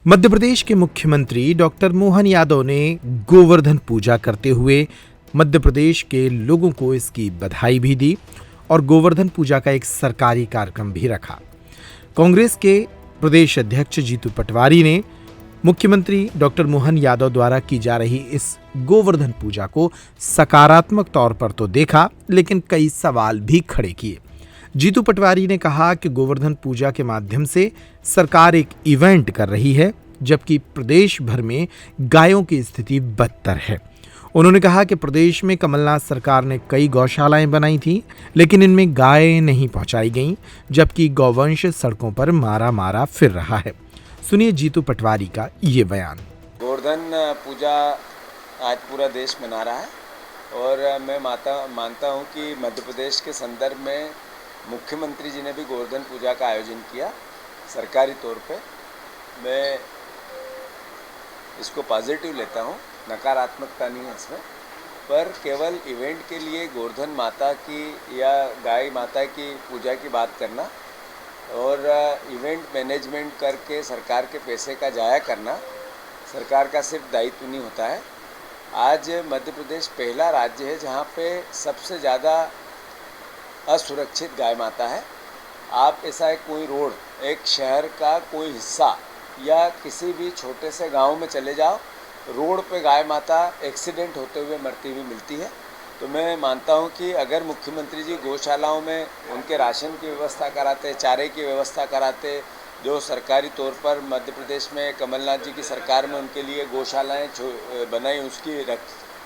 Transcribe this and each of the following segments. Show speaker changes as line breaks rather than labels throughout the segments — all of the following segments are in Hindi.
मध्य प्रदेश के मुख्यमंत्री डॉक्टर मोहन यादव ने गोवर्धन पूजा करते हुए मध्य प्रदेश के लोगों को इसकी बधाई भी दी और गोवर्धन पूजा का एक सरकारी कार्यक्रम भी रखा। कांग्रेस के प्रदेश अध्यक्ष जीतू पटवारी ने मुख्यमंत्री डॉक्टर मोहन यादव द्वारा की जा रही इस गोवर्धन पूजा को सकारात्मक तौर पर तो देखा, लेकिन कई सवाल भी खड़े किए। जीतू पटवारी ने कहा कि गोवर्धन पूजा के माध्यम से सरकार एक इवेंट कर रही है, जबकि प्रदेश भर में गायों की स्थिति बदतर है। उन्होंने कहा कि प्रदेश में कमलनाथ सरकार ने कई गौशालाएं बनाई थी, लेकिन इनमें गायें नहीं पहुंचाई गईं, जबकि गौवंश सड़कों पर मारा मारा फिर रहा है। सुनिए जीतू पटवारी का ये बयान।
गोवर्धन पूजा आज पूरा देश मना रहा है और मैं मानता हूँ कि मध्य प्रदेश के संदर्भ में मुख्यमंत्री जी ने भी गोवर्धन पूजा का आयोजन किया सरकारी तौर पे। मैं इसको पॉजिटिव लेता हूँ, नकारात्मकता नहीं है इसमें। पर केवल इवेंट के लिए गोवर्धन माता की या गाय माता की पूजा की बात करना और इवेंट मैनेजमेंट करके सरकार के पैसे का जाया करना सरकार का सिर्फ दायित्व नहीं होता है। आज मध्य प्रदेश पहला राज्य है जहाँ पे सबसे ज़्यादा असुरक्षित गाय माता है। आप ऐसा एक कोई रोड, एक शहर का कोई हिस्सा या किसी भी छोटे से गांव में चले जाओ, रोड पे गाय माता एक्सीडेंट होते हुए मरती हुई मिलती है। तो मैं मानता हूं कि अगर मुख्यमंत्री जी गौशालाओं में उनके राशन की व्यवस्था कराते, चारे की व्यवस्था कराते, जो सरकारी तौर पर मध्य प्रदेश में कमलनाथ जी की सरकार में उनके लिए गौशालाएँ बनाई, उसकी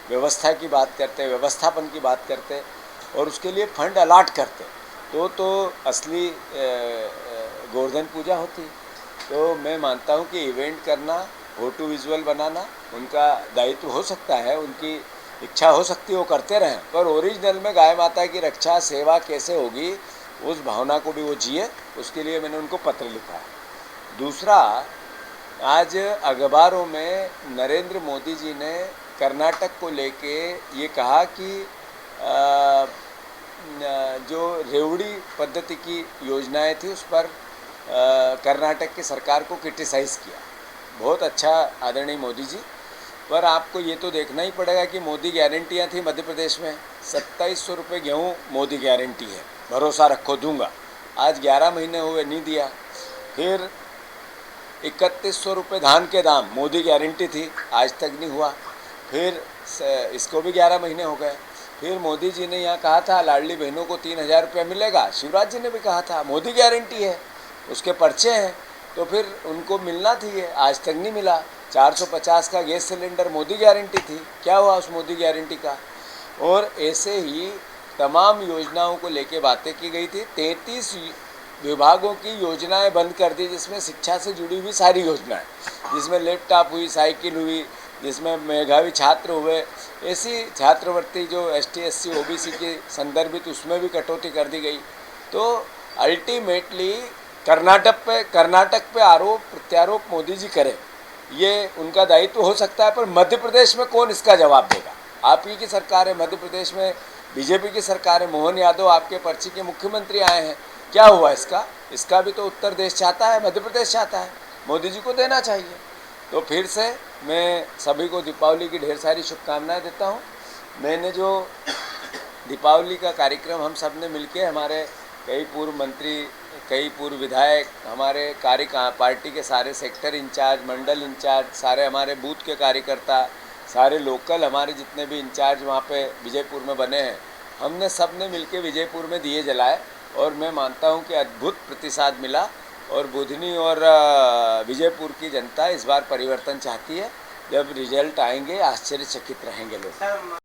व्यवस्था की बात करते, व्यवस्थापन की बात करते और उसके लिए फंड अलाट करते, तो असली गोवर्धन पूजा होती। तो मैं मानता हूं कि इवेंट करना, फोटो विजुअल बनाना उनका दायित्व हो सकता है, उनकी इच्छा हो सकती है, वो करते रहें, पर ओरिजिनल में गाय माता की रक्षा सेवा कैसे होगी उस भावना को भी वो जिए। उसके लिए मैंने उनको पत्र लिखा है। दूसरा, आज अखबारों में नरेंद्र मोदी जी ने कर्नाटक को लेके ये कहा कि जो रेवड़ी पद्धति की योजनाएं थी उस पर कर्नाटक की सरकार को क्रिटिसाइज़ किया। बहुत अच्छा आदरणीय मोदी जी, पर आपको ये तो देखना ही पड़ेगा कि मोदी गारंटियां थी मध्य प्रदेश में 2700 रुपये गेहूँ मोदी गारंटी है, भरोसा रखो दूंगा। आज 11 महीने हुए नहीं दिया। फिर 3100 रुपये धान के दाम, मोदी गारंटी थी, आज तक नहीं हुआ। फिर इसको भी 11 महीने हो गए। फिर मोदी जी ने यहाँ कहा था लाडली बहनों को 3000 रुपया मिलेगा, शिवराज जी ने भी कहा था, मोदी गारंटी है, उसके पर्चे हैं, तो फिर उनको मिलना थी, आज तक नहीं मिला। 450 का गैस सिलेंडर मोदी गारंटी थी, क्या हुआ उस मोदी गारंटी का? और ऐसे ही तमाम योजनाओं को लेके बातें की गई थी। 33 विभागों की योजनाएं बंद कर दी, जिसमें शिक्षा से जुड़ी हुई सारी योजनाएं, जिसमें लैपटॉप हुई, साइकिल हुई, जिसमें मेधावी छात्र हुए, ऐसी छात्रवृत्ति जो ST SC OBC की संदर्भित उसमें भी कटौती कर दी गई। तो अल्टीमेटली कर्नाटक पे आरोप प्रत्यारोप मोदी जी करें, ये उनका दायित्व हो सकता है, पर मध्य प्रदेश में कौन इसका जवाब देगा? आप ही की सरकार है, मध्य प्रदेश में बीजेपी की सरकार है, मोहन यादव आपके पर्ची के मुख्यमंत्री आए हैं, क्या हुआ इसका भी तो उत्तर देश चाहता है, मध्य प्रदेश चाहता है, मोदी जी को देना चाहिए। तो फिर से मैं सभी को दीपावली की ढेर सारी शुभकामनाएं देता हूं। मैंने जो दीपावली का कार्यक्रम हम सब ने मिलके, हमारे कई पूर्व मंत्री, कई पूर्व विधायक, हमारे पार्टी के सारे सेक्टर इंचार्ज, मंडल इंचार्ज, सारे हमारे बूथ के कार्यकर्ता, सारे लोकल हमारे जितने भी इंचार्ज वहाँ पे विजयपुर में बने हैं, हमने सब ने मिलके विजयपुर में दिए जलाए और मैं मानता हूँ कि अद्भुत प्रतिसाद मिला और बुधनी और विजयपुर की जनता इस बार परिवर्तन चाहती है। जब रिजल्ट आएंगे आश्चर्यचकित रहेंगे लोग।